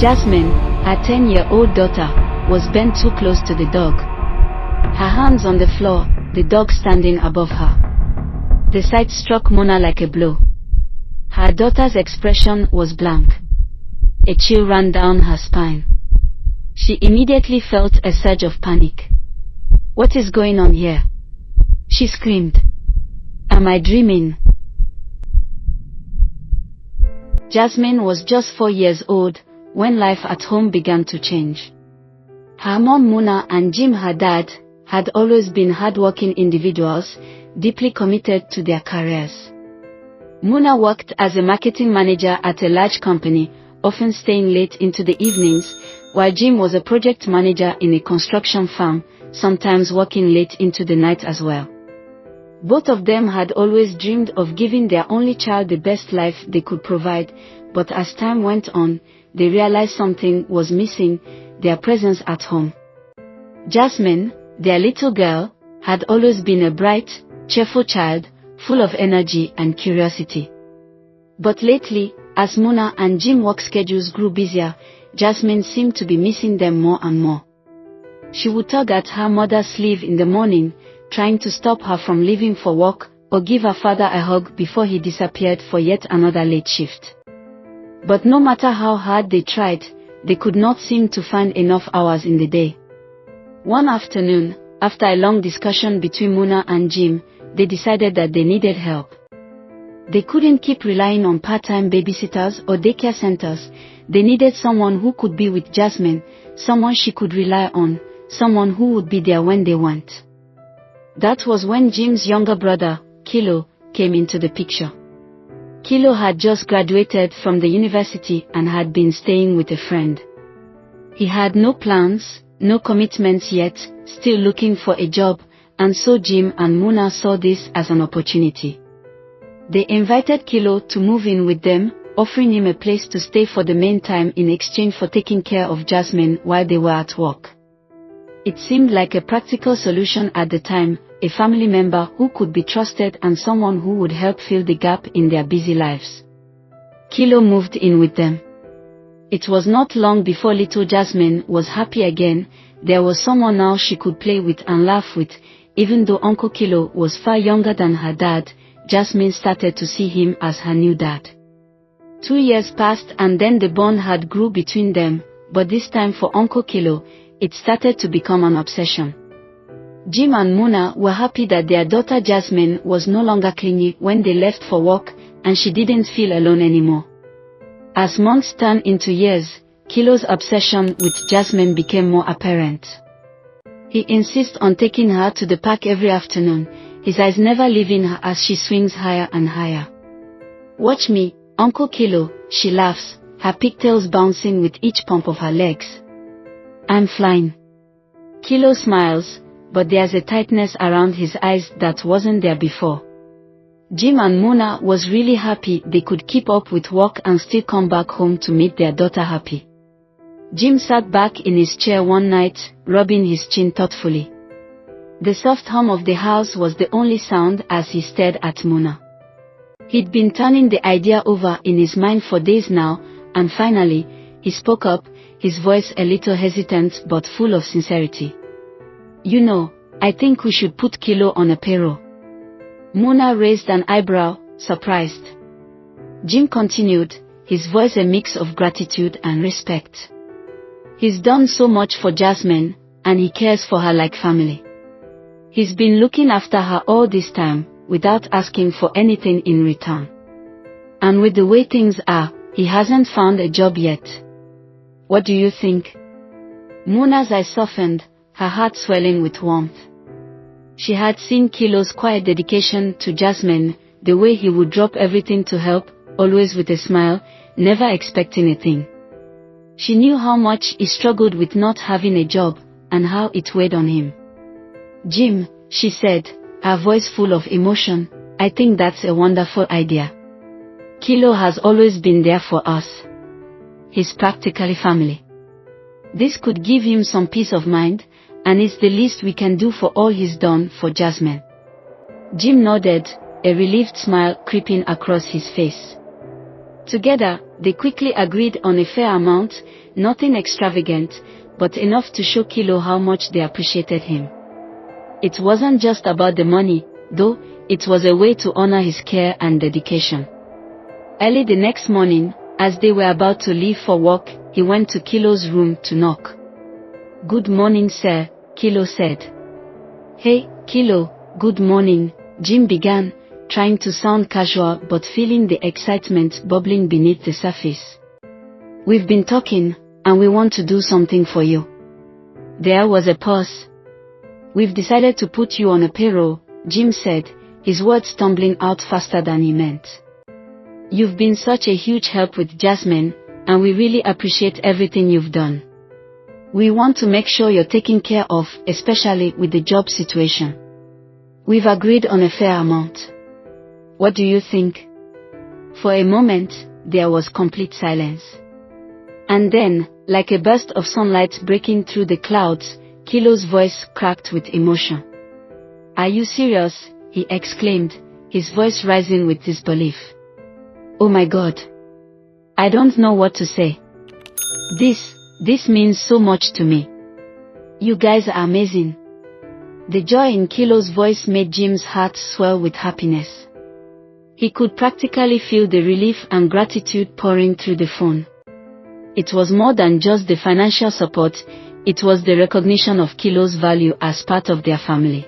Jasmine, her 10-year-old daughter, was bent too close to the dog. Her hands on the floor, the dog standing above her. The sight struck Mona like a blow. Her daughter's expression was blank. A chill ran down her spine. She immediately felt a surge of panic. "What is going on here?" she screamed. "Am I dreaming?" Jasmine was just 4 years old when life at home began to change. Her mom Mona and Jim, her dad, had always been hardworking individuals, deeply committed to their careers. Mona worked as a marketing manager at a large company, often staying late into the evenings, while Jim was a project manager in a construction firm, sometimes working late into the night as well. Both of them had always dreamed of giving their only child the best life they could provide, but as time went on, they realized something was missing: their presence at home. Jasmine, their little girl, had always been a bright, cheerful child, full of energy and curiosity. But lately, as Mona and Jim's work schedules grew busier, Jasmine seemed to be missing them more and more. She would tug at her mother's sleeve in the morning, trying to stop her from leaving for work, or give her father a hug before he disappeared for yet another late shift. But no matter how hard they tried, they could not seem to find enough hours in the day. One afternoon, after a long discussion between Mona and Jim, they decided that they needed help. They couldn't keep relying on part-time babysitters or daycare centers. They needed someone who could be with Jasmine, someone she could rely on, someone who would be there when they want. That was when Jim's younger brother, Kilo, came into the picture. Kilo had just graduated from the university and had been staying with a friend. He had no plans, no commitments yet, still looking for a job, and so Jim and Mona saw this as an opportunity. They invited Kilo to move in with them, offering him a place to stay for the meantime in exchange for taking care of Jasmine while they were at work. It seemed like a practical solution at the time, a family member who could be trusted and someone who would help fill the gap in their busy lives. Kilo moved in with them. It was not long before little Jasmine was happy again. There was someone now she could play with and laugh with. Even though Uncle Kilo was far younger than her dad, Jasmine started to see him as her new dad. 2 years passed and then the bond had grew between them, but this time for Uncle Kilo, it started to become an obsession. Jim and Mona were happy that their daughter Jasmine was no longer clingy when they left for work, and she didn't feel alone anymore. As months turned into years, Kilo's obsession with Jasmine became more apparent. He insists on taking her to the park every afternoon, his eyes never leaving her as she swings higher and higher. "Watch me, Uncle Kilo," she laughs, her pigtails bouncing with each pump of her legs. "I'm flying." Kilo smiles, but there's a tightness around his eyes that wasn't there before. Jim and Mona was really happy they could keep up with work and still come back home to meet their daughter happy. Jim sat back in his chair one night, rubbing his chin thoughtfully. The soft hum of the house was the only sound as he stared at Mona. He'd been turning the idea over in his mind for days now, and finally, he spoke up, his voice a little hesitant but full of sincerity. "You know, I think we should put Kilo on a payroll." Mona raised an eyebrow, surprised. Jim continued, his voice a mix of gratitude and respect. "He's done so much for Jasmine, and he cares for her like family. He's been looking after her all this time, without asking for anything in return. And with the way things are, he hasn't found a job yet. What do you think?" Mona's eyes softened, her heart swelling with warmth. She had seen Kilo's quiet dedication to Jasmine, the way he would drop everything to help, always with a smile, never expecting a thing. She knew how much he struggled with not having a job, and how it weighed on him. "Jim," she said, her voice full of emotion, "I think that's a wonderful idea. Kilo has always been there for us. He's practically family. This could give him some peace of mind, and it's the least we can do for all he's done for Jasmine." Jim nodded, a relieved smile creeping across his face. Together, They quickly agreed on a fair amount, nothing extravagant, but enough to show Kilo how much they appreciated him. It wasn't just about the money, though, it was a way to honor his care and dedication. Early the next morning, as they were about to leave for work, he went to Kilo's room to knock. "Good morning, sir," Kilo said. "Hey, Kilo, good morning," Jim began, trying to sound casual but feeling the excitement bubbling beneath the surface. "We've been talking, and we want to do something for you." There was a pause. "We've decided to put you on a payroll," Jim said, his words tumbling out faster than he meant. "You've been such a huge help with Jasmine, and we really appreciate everything you've done. We want to make sure you're taken care of, especially with the job situation. We've agreed on a fair amount. What do you think?" For a moment, there was complete silence. And then, like a burst of sunlight breaking through the clouds, Kilo's voice cracked with emotion. "Are you serious?" he exclaimed, his voice rising with disbelief. "Oh my God. I don't know what to say. This means so much to me. You guys are amazing." The joy in Kilo's voice made Jim's heart swell with happiness. He could practically feel the relief and gratitude pouring through the phone. It was more than just the financial support, it was the recognition of Kilo's value as part of their family.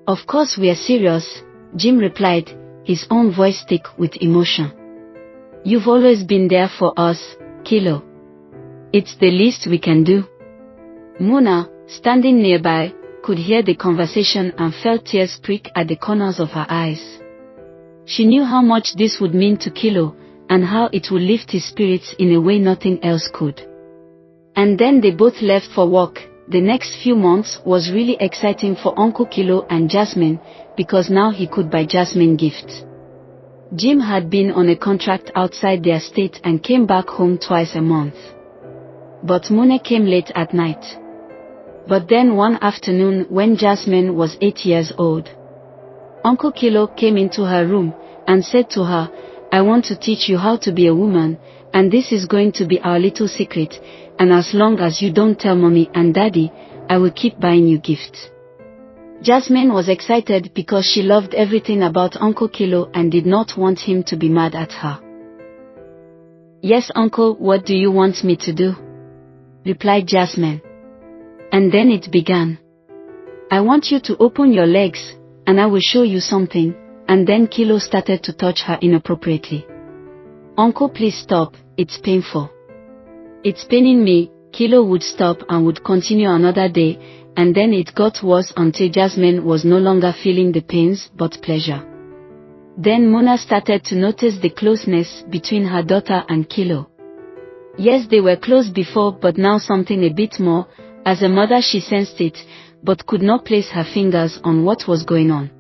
"Of course we are serious," Jim replied, his own voice thick with emotion. "You've always been there for us, Kilo. It's the least we can do." Muna, standing nearby, could hear the conversation and felt tears prick at the corners of her eyes. She knew how much this would mean to Kilo, and how it would lift his spirits in a way nothing else could. And then they both left for work. The next few months was really exciting for Uncle Kilo and Jasmine, because now he could buy Jasmine gifts. Jim had been on a contract outside their state and came back home twice a month. But Muna came late at night. But then one afternoon when Jasmine was 8 years old, Uncle Kilo came into her room and said to her, "I want to teach you how to be a woman, and this is going to be our little secret, and as long as you don't tell mommy and daddy, I will keep buying you gifts." Jasmine was excited because she loved everything about Uncle Kilo and did not want him to be mad at her. "Yes, Uncle, what do you want me to do?" replied Jasmine. And then it began. "I want you to open your legs, and I will show you something," and then Kilo started to touch her inappropriately. "Uncle, please stop, it's painful." "It's paining me," Kilo would stop and would continue another day, and then it got worse until Jasmine was no longer feeling the pains but pleasure. Then Muna started to notice the closeness between her daughter and Kilo. Yes, they were close before, but now something a bit more. As a mother she sensed it, but could not place her fingers on what was going on.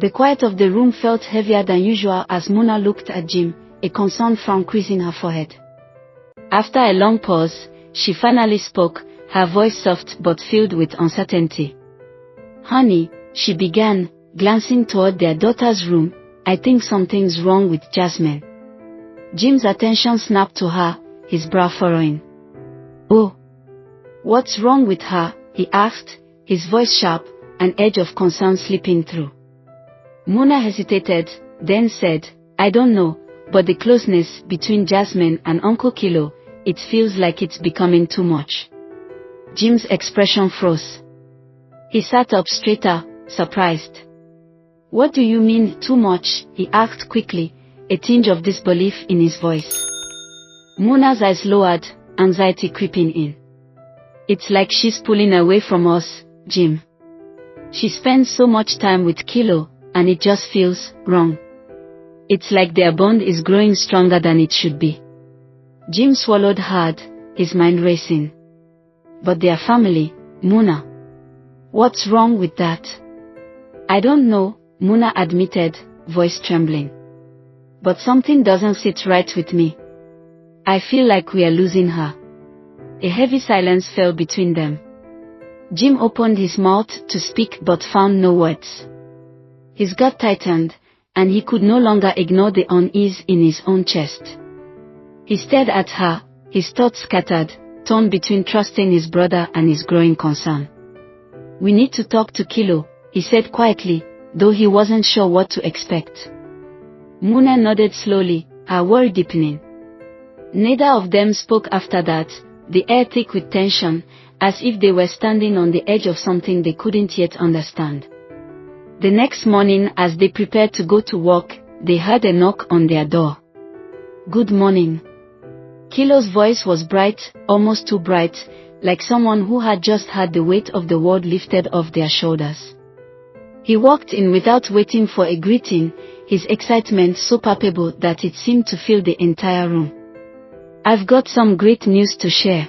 The quiet of the room felt heavier than usual as Muna looked at Jim, a concerned frown creasing her forehead. After a long pause, she finally spoke, her voice soft but filled with uncertainty. "Honey," she began, glancing toward their daughter's room, "I think something's wrong with Jasmine." Jim's attention snapped to her, his brow furrowing. "Oh. What's wrong with her?" he asked, his voice sharp, an edge of concern slipping through. Muna hesitated, then said, "I don't know, but the closeness between Jasmine and Uncle Kilo, it feels like it's becoming too much." Jim's expression froze. He sat up straighter, surprised. "What do you mean, too much?" he asked quickly, a tinge of disbelief in his voice. Muna's eyes lowered, anxiety creeping in. "It's like she's pulling away from us, Jim. She spends so much time with Kilo, and it just feels wrong. It's like their bond is growing stronger than it should be." Jim swallowed hard, his mind racing. "But their family, Muna. What's wrong with that?" "I don't know," Muna admitted, voice trembling. "But something doesn't sit right with me. I feel like we are losing her." A heavy silence fell between them. Jim opened his mouth to speak but found no words. His gut tightened, and he could no longer ignore the unease in his own chest. He stared at her, his thoughts scattered, torn between trusting his brother and his growing concern. "We need to talk to Kilo," he said quietly, though he wasn't sure what to expect. Muna nodded slowly, her worry deepening. Neither of them spoke after that, the air thick with tension, as if they were standing on the edge of something they couldn't yet understand. The next morning, as they prepared to go to work, they heard a knock on their door. "Good morning." Kilo's voice was bright, almost too bright, like someone who had just had the weight of the world lifted off their shoulders. He walked in without waiting for a greeting, his excitement so palpable that it seemed to fill the entire room. "I've got some great news to share."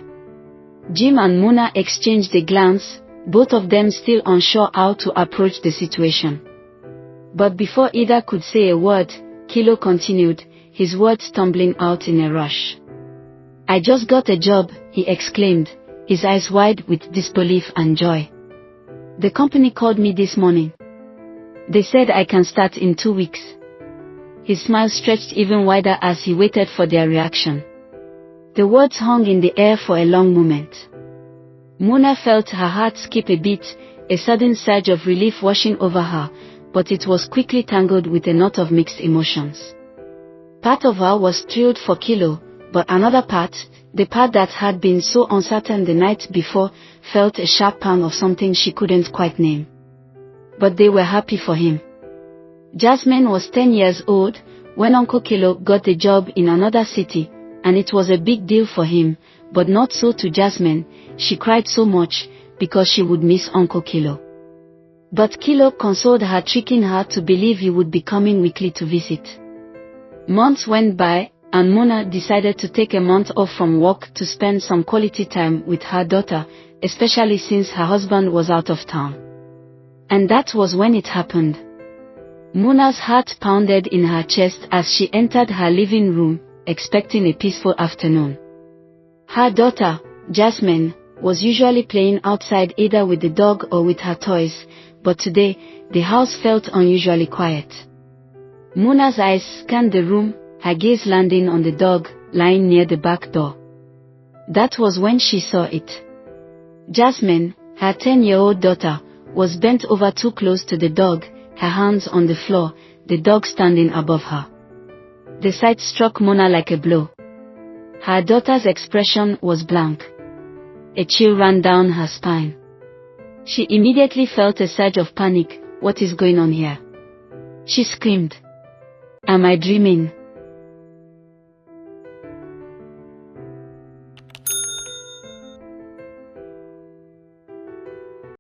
Jim and Muna exchanged a glance, both of them still unsure how to approach the situation. But before either could say a word, Kilo continued, his words stumbling out in a rush. "I just got a job," he exclaimed, his eyes wide with disbelief and joy. "The company called me this morning. They said I can start in 2 weeks." His smile stretched even wider as he waited for their reaction. The words hung in the air for a long moment. Muna felt her heart skip a beat, a sudden surge of relief washing over her, but it was quickly tangled with a knot of mixed emotions. Part of her was thrilled for Kilo, but another part, the part that had been so uncertain the night before, felt a sharp pang of something she couldn't quite name. But they were happy for him. Jasmine was 10 years old when Uncle Kilo got a job in another city, and it was a big deal for him, but not so to Jasmine. She cried so much, because she would miss Uncle Kilo. But Kilo consoled her, tricking her to believe he would be coming weekly to visit. Months went by, and Muna decided to take a month off from work to spend some quality time with her daughter, especially since her husband was out of town. And that was when it happened. Muna's heart pounded in her chest as she entered her living room, expecting a peaceful afternoon. Her daughter, Jasmine, was usually playing outside either with the dog or with her toys, but today, the house felt unusually quiet. Muna's eyes scanned the room, her gaze landing on the dog, lying near the back door. That was when she saw it. Jasmine, her 10-year-old daughter, was bent over too close to the dog, her hands on the floor, the dog standing above her. The sight struck Muna like a blow. Her daughter's expression was blank. A chill ran down her spine. She immediately felt a surge of panic. "What is going on here?" she screamed. "Am I dreaming?"